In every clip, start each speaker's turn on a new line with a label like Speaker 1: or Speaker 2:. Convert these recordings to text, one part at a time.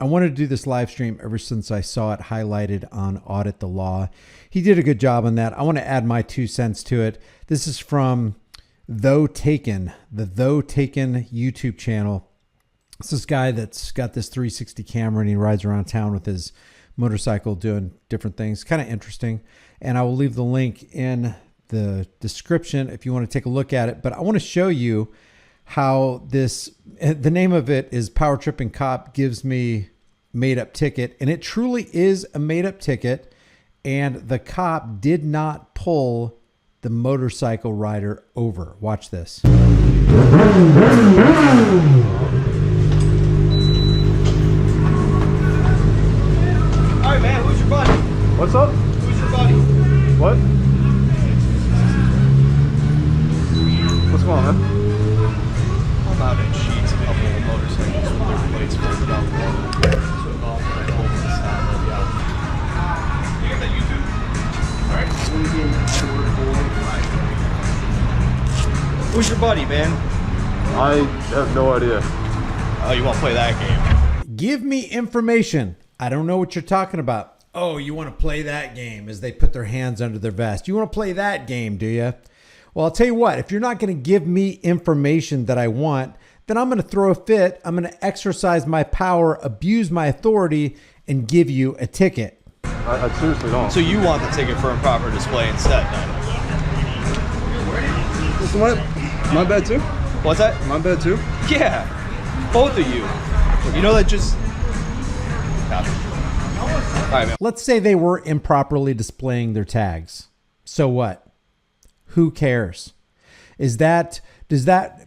Speaker 1: I wanted to do this live stream ever since I saw it highlighted on Audit the Law. He did a good job on that. I want to add my 2 cents to it. This is from Though Taken, the Though Taken YouTube channel. It's this guy that's got this 360 camera and he rides around town with his motorcycle doing different things. Kind of interesting. And I will leave the link in the description if you want to take a look at it. But I want to show you how this, the name of it is Power Tripping Cop Gives Me Made Up Ticket. And it truly is a made up ticket. And the cop did not pull the motorcycle rider over. Watch this.
Speaker 2: All right, man, who's your buddy?
Speaker 3: What's up?
Speaker 2: Who's your buddy?
Speaker 3: What? What's going on, man?
Speaker 2: I'm out in Sheets, a couple of motorcycles with their plates folded out. So involved, and I told them to stop. They'll be out. You got that YouTube? All right. Who's your buddy, man?
Speaker 3: I have no idea.
Speaker 2: Oh, you want to play that game?
Speaker 1: Give me information. I don't know what you're talking about. Oh, you want to play that game as they put their hands under their vest. You want to play that game, do you? Well, I'll tell you what, if you're not going to give me information that I want, then I'm going to throw a fit. I'm going to exercise my power, abuse my authority, and give you a ticket.
Speaker 3: I seriously don't.
Speaker 2: So you want the ticket for improper display instead, then?
Speaker 3: Listen, what? My bad too?
Speaker 2: What's that?
Speaker 3: My bad too?
Speaker 2: Yeah, both of you. You know that just... All right, man.
Speaker 1: Let's say they were improperly displaying their tags. So what? Who cares? Does that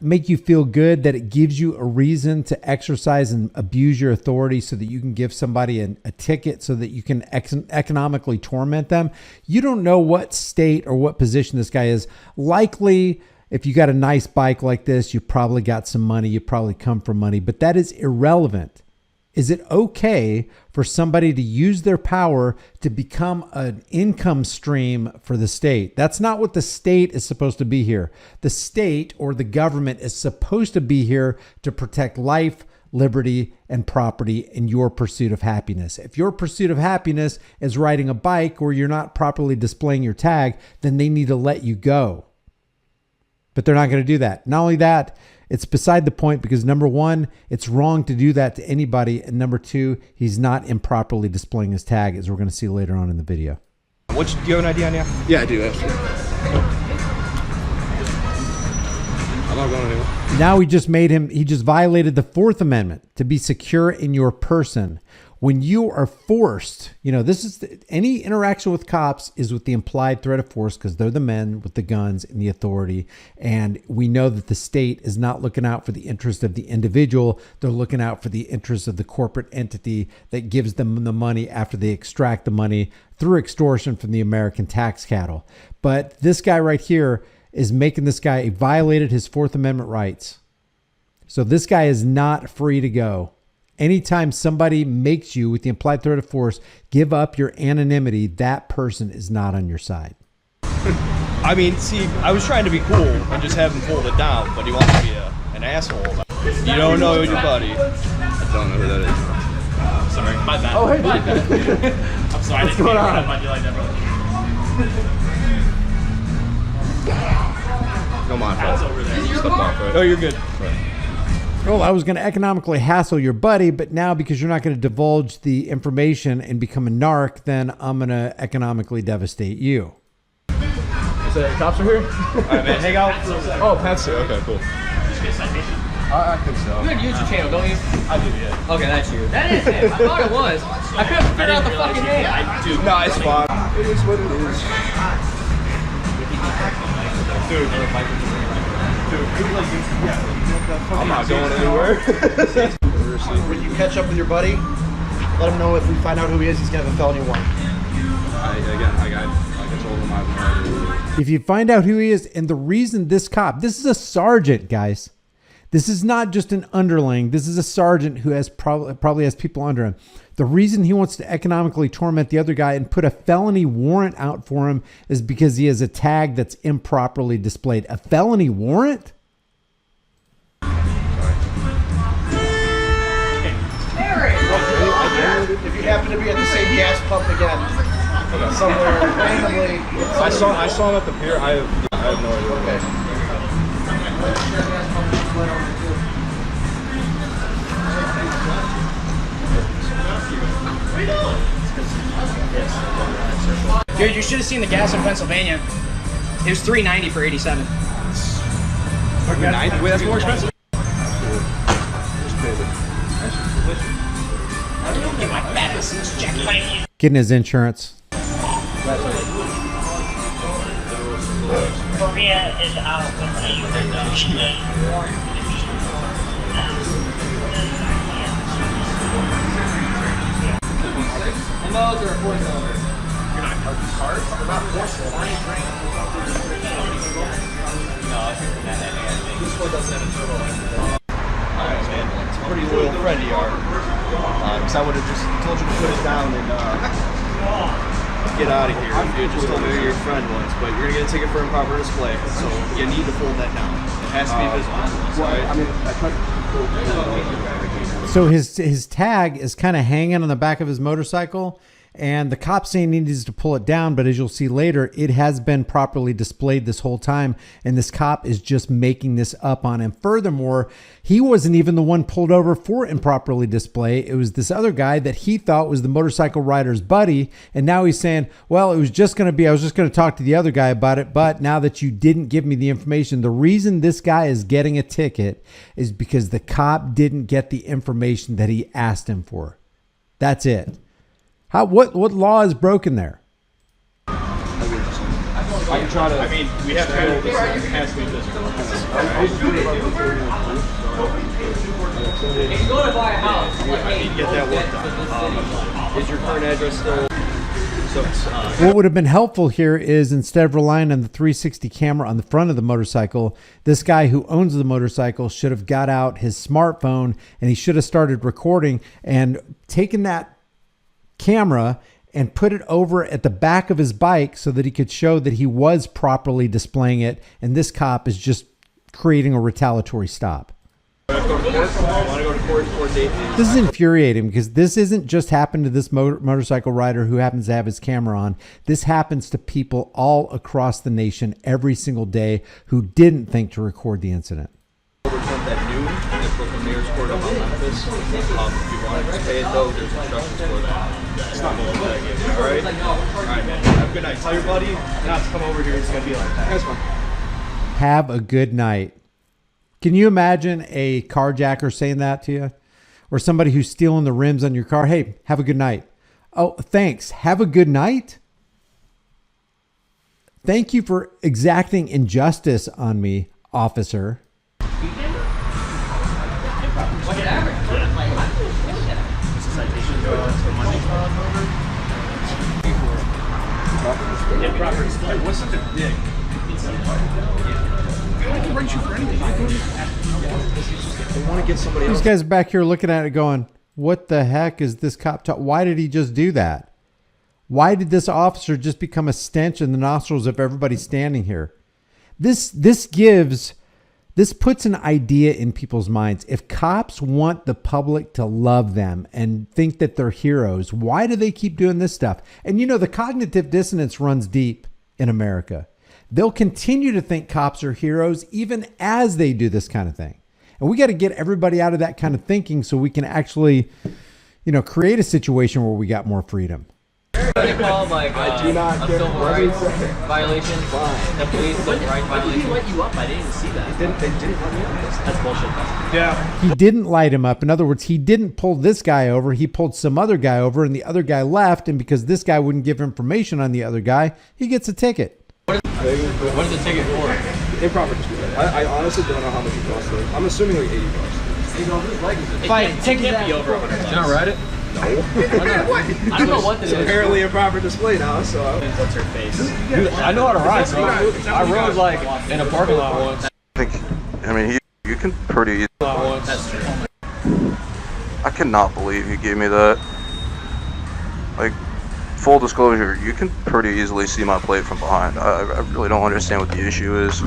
Speaker 1: make you feel good that it gives you a reason to exercise and abuse your authority so that you can give somebody a ticket so that you can economically torment them? You don't know what state or what position this guy is. Likely, if you got a nice bike like this, you probably got some money. You probably come from money, but that is irrelevant. Is it okay for somebody to use their power to become an income stream for the state? That's not what the state is supposed to be here. The state or the government is supposed to be here to protect life, liberty, and property in your pursuit of happiness. If your pursuit of happiness is riding a bike or you're not properly displaying your tag, then they need to let you go. But they're not going to do that. Not only that, it's beside the point because number one, it's wrong to do that to anybody. And number two, he's not improperly displaying his tag, as we're going to see later on in the video.
Speaker 2: Do you have an idea on you?
Speaker 3: Yeah, I do, actually. I'm not going anywhere.
Speaker 1: Now he just violated the Fourth Amendment to be secure in your person. When you are forced, any interaction with cops is with the implied threat of force because they're the men with the guns and the authority. And we know that the state is not looking out for the interest of the individual. They're looking out for the interest of the corporate entity that gives them the money after they extract the money through extortion from the American tax cattle. But this guy right here is making this guy violated his Fourth Amendment rights. So this guy is not free to go. Anytime somebody makes you, with the implied threat of force, give up your anonymity, that person is not on your side.
Speaker 2: I mean, see, I was trying to be cool and just have him pull it down, but he wants to be an asshole. You don't know your buddy.
Speaker 3: I don't know who that is.
Speaker 2: Sorry, my bad.
Speaker 3: Oh, hey,
Speaker 2: my bad. I'm sorry.
Speaker 3: What's going on?
Speaker 2: I like that, brother.
Speaker 3: Come on, bro.
Speaker 2: Oh, you're good.
Speaker 1: Oh, I was going to economically hassle your buddy, but now because you're not going to divulge the information and become a narc, then I'm going to economically devastate you.
Speaker 3: So cops are here?
Speaker 2: All right, man, hang out.
Speaker 3: Oh, Pepsi. Okay, cool. I think so.
Speaker 4: You have a YouTube channel, don't you?
Speaker 2: I do, yeah.
Speaker 4: Okay, that's you. That is him. I thought it was. I couldn't figure out the fucking name.
Speaker 2: I do.
Speaker 3: No, it's fine. It is what it is.
Speaker 2: I'm not going anywhere.
Speaker 5: When you catch up with your buddy, let him know if we find out who he is, he's going to have a felony warrant.
Speaker 3: I told him I have no idea.
Speaker 1: If you find out who he is, and the reason this cop, this is a sergeant, guys. This is not just an underling. This is a sergeant who has probably has people under him. The reason he wants to economically torment the other guy and put a felony warrant out for him is because he has a tag that's improperly displayed. A felony warrant?
Speaker 4: Mary!
Speaker 5: if you happen to be at the same gas pump again, somewhere randomly.
Speaker 3: I saw him at the pier. I have no idea.
Speaker 5: Okay.
Speaker 4: Dude, you should have seen the gas in Pennsylvania. It was $3.90 for 87.
Speaker 3: $3.90? Wait, that's more expensive.
Speaker 4: Get my fat ass Jackie.
Speaker 1: Getting his insurance.
Speaker 6: Korea is out with
Speaker 4: And those are 4-cylinder.
Speaker 2: You're not cars? They're not forceful. Why are you drinking? No, this one doesn't have a turbo engine. Alright, man. It's a pretty loyal friend of yours. Because I would have just told you to put it down and get out of here if you just told me who your friend was. But you're going to get a ticket for improper display, so you need to fold that down. It has to be visible. Right? I mean, I tried to...
Speaker 1: So his tag is kind of hanging on the back of his motorcycle, and the cop's saying he needs to pull it down, but as you'll see later, it has been properly displayed this whole time, and this cop is just making this up on him. Furthermore, he wasn't even the one pulled over for improperly display. It was this other guy that he thought was the motorcycle rider's buddy, and now he's saying, well, I was just going to talk to the other guy about it, but now that you didn't give me the information, the reason this guy is getting a ticket is because the cop didn't get the information that he asked him for. That's it. What law is broken there?
Speaker 3: I can try to.
Speaker 2: I mean, we have to build this. It has to be visible.
Speaker 4: If you go to buy a house,
Speaker 2: I need to get that work done. Is your current address still? So it's,
Speaker 1: What would have been helpful here is instead of relying on the 360 camera on the front of the motorcycle, this guy who owns the motorcycle should have got out his smartphone and he should have started recording and taken that camera and put it over at the back of his bike so that he could show that he was properly displaying it, and this cop is just creating a retaliatory stop. This is infuriating because this isn't just happened to this motorcycle rider who happens to have his camera on. This happens to people all across the nation every single day who didn't think to record the incident.
Speaker 2: At noon at Brooklyn Mayor's Court up on Memphis. If you want to pay it though, there's instructions for that. It's not going to that game. All right? All right, man. Have a good night. Tell your buddy not to come over here. It's going to be like that. That's fine.
Speaker 1: Have a good night. Can you imagine a carjacker saying that to you? Or somebody who's stealing the rims on your car? Hey, have a good night. Oh, thanks. Have a good night? Thank you for exacting injustice on me, officer.
Speaker 2: Improper display. What's such a dick? I can write you for anything. They want to get somebody else.
Speaker 1: These guys back here looking at it going, what the heck is this cop talking? Why did he just do that? Why did this officer just become a stench in the nostrils of everybody standing here? This puts an idea in people's minds. If cops want the public to love them and think that they're heroes, why do they keep doing this stuff? And you know, the cognitive dissonance runs deep in America. They'll continue to think cops are heroes even as they do this kind of thing. And we got to get everybody out of that kind of thinking so we can actually, create a situation where we got more freedom.
Speaker 4: They call like
Speaker 3: I do not
Speaker 4: a
Speaker 3: get
Speaker 4: civil rights violation. The police civil rights violation.
Speaker 6: Who let you up? I didn't even see that.
Speaker 2: They didn't let me on this.
Speaker 6: That's bullshit.
Speaker 2: Yeah.
Speaker 1: He didn't light him up. In other words, he didn't pull this guy over. He pulled some other guy over, and the other guy left. And because this guy wouldn't give information on the other guy, he gets a ticket.
Speaker 4: What is the ticket for?
Speaker 3: Improper display. I honestly don't know how much it costs. I'm assuming like $80.
Speaker 4: If I ticket that,
Speaker 2: over 100.
Speaker 3: Can I ride it?
Speaker 4: I don't know what this
Speaker 3: It's
Speaker 4: is.
Speaker 3: apparently a proper display now, so.
Speaker 2: What's her face?
Speaker 3: Dude, I know how to ride, so I rode like in a parking lot once.
Speaker 7: You can pretty easily.
Speaker 2: That's true.
Speaker 7: I cannot believe you gave me that. Like, full disclosure, you can pretty easily see my plate from behind. I really don't understand what the issue is.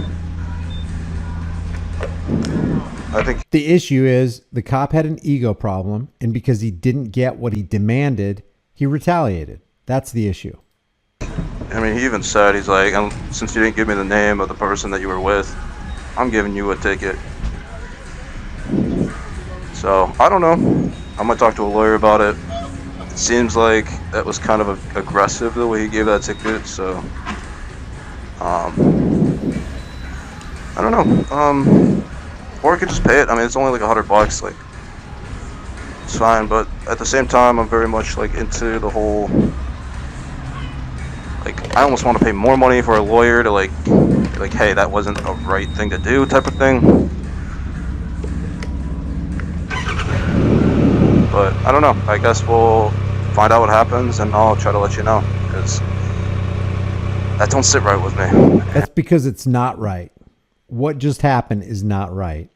Speaker 7: I think
Speaker 1: The issue is the cop had an ego problem, and because he didn't get what he demanded, he retaliated. That's the issue.
Speaker 7: I mean, he even said, he's like, since you didn't give me the name of the person that you were with, I'm giving you a ticket. So, I don't know. I might talk to a lawyer about it. It seems like that was kind of aggressive the way he gave that ticket, so... I don't know. Or I could just pay it. I mean, it's only like $100. Like, it's fine. But at the same time, I'm very much like into the whole. Like, I almost want to pay more money for a lawyer to like, hey, that wasn't a right thing to do, type of thing. But I don't know. I guess we'll find out what happens, and I'll try to let you know, because that don't sit right with me.
Speaker 1: That's because it's not right. What just happened is not right.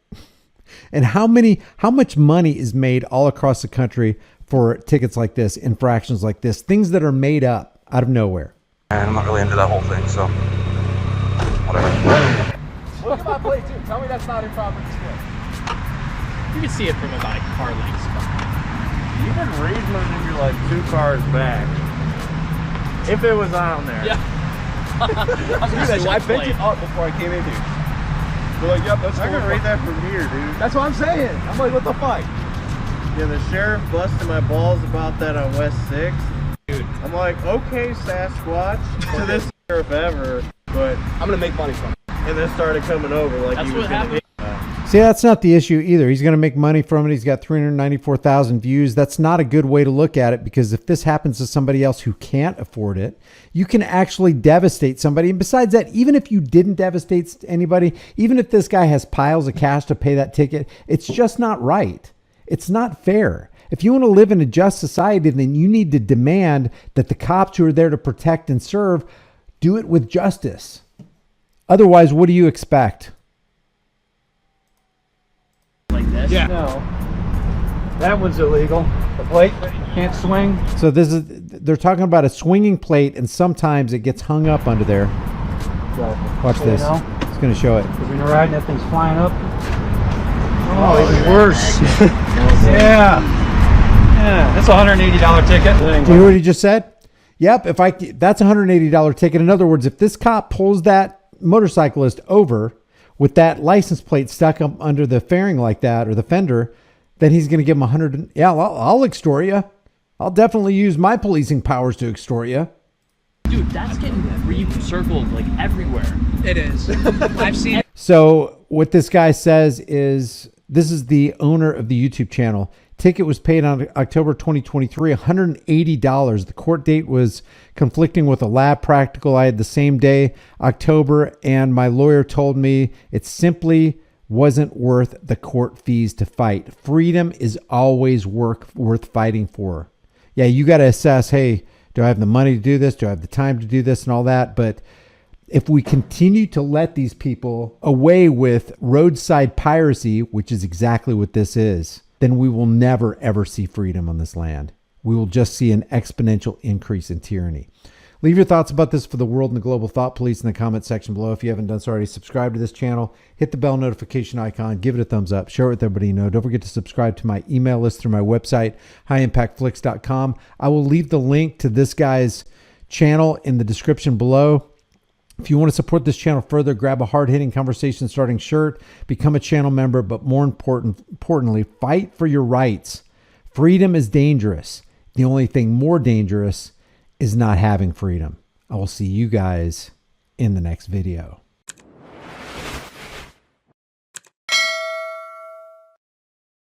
Speaker 1: And how much money is made all across the country for tickets like this, infractions like this, things that are made up out of nowhere?
Speaker 7: And I'm not really into that whole thing, so whatever.
Speaker 3: Look at my plate too. Tell me that's not improper display.
Speaker 8: You can see it from about a car length.
Speaker 3: Even reasonably, you're like 2 cars back. If it was on there.
Speaker 8: Yeah.
Speaker 2: I picked it up before I came in here. They're like, yep, that's
Speaker 3: I can read that from here, dude.
Speaker 2: That's what I'm saying. I'm like, what the fuck?
Speaker 3: Yeah, the sheriff busted my balls about that on West 6th. Dude. I'm like, okay, Sasquatch, to this sheriff ever, but
Speaker 2: I'm gonna make money from it.
Speaker 3: and then started coming over like
Speaker 8: That's
Speaker 3: he was
Speaker 8: what
Speaker 3: gonna
Speaker 8: happened.
Speaker 3: hit.
Speaker 1: See, that's not the issue either. He's going to make money from it. He's got 394,000 views. That's not a good way to look at it, because if this happens to somebody else who can't afford it, you can actually devastate somebody. And besides that, even if you didn't devastate anybody, even if this guy has piles of cash to pay that ticket, it's just not right. It's not fair. If you want to live in a just society, then you need to demand that the cops who are there to protect and serve do it with justice. Otherwise, what do you expect?
Speaker 8: Like this?
Speaker 3: Yeah. No. That one's illegal. The plate can't swing.
Speaker 1: So they're talking about a swinging plate, and sometimes it gets hung up under there. Watch this. It's going to show it.
Speaker 3: Because when you're riding, that thing's flying up. Oh, even worse. Yeah. Yeah. That's a $180 ticket.
Speaker 1: Do you hear what he just said? Yep. That's a $180 ticket. In other words, if this cop pulls that motorcyclist over with that license plate stuck up under the fairing like that, or the fender, then he's going to give him $100. Yeah, I'll extort you. I'll definitely use my policing powers to extort you.
Speaker 8: Dude, that's getting recircled like everywhere.
Speaker 4: It is. I've seen it.
Speaker 1: So what this guy says is, this is the owner of the YouTube channel. Ticket was paid on October 2023, $180. The court date was conflicting with a lab practical I had the same day, October, and my lawyer told me it simply wasn't worth the court fees to fight. Freedom is always worth fighting for. Yeah, you got to assess, hey, do I have the money to do this? Do I have the time to do this and all that? But if we continue to let these people away with roadside piracy, which is exactly what this is, then we will never, ever see freedom on this land. We will just see an exponential increase in tyranny. Leave your thoughts about this for the world and the global thought police in the comment section below. If you haven't done so already, subscribe to this channel, hit the bell notification icon, give it a thumbs up, share it with everybody you know. Don't forget to subscribe to my email list through my website, highimpactflix.com. I will leave the link to this guy's channel in the description below. If you want to support this channel further, grab a hard-hitting conversation starting shirt, become a channel member, but more importantly, fight for your rights. Freedom is dangerous. The only thing more dangerous is not having freedom. I will see you guys in the next video.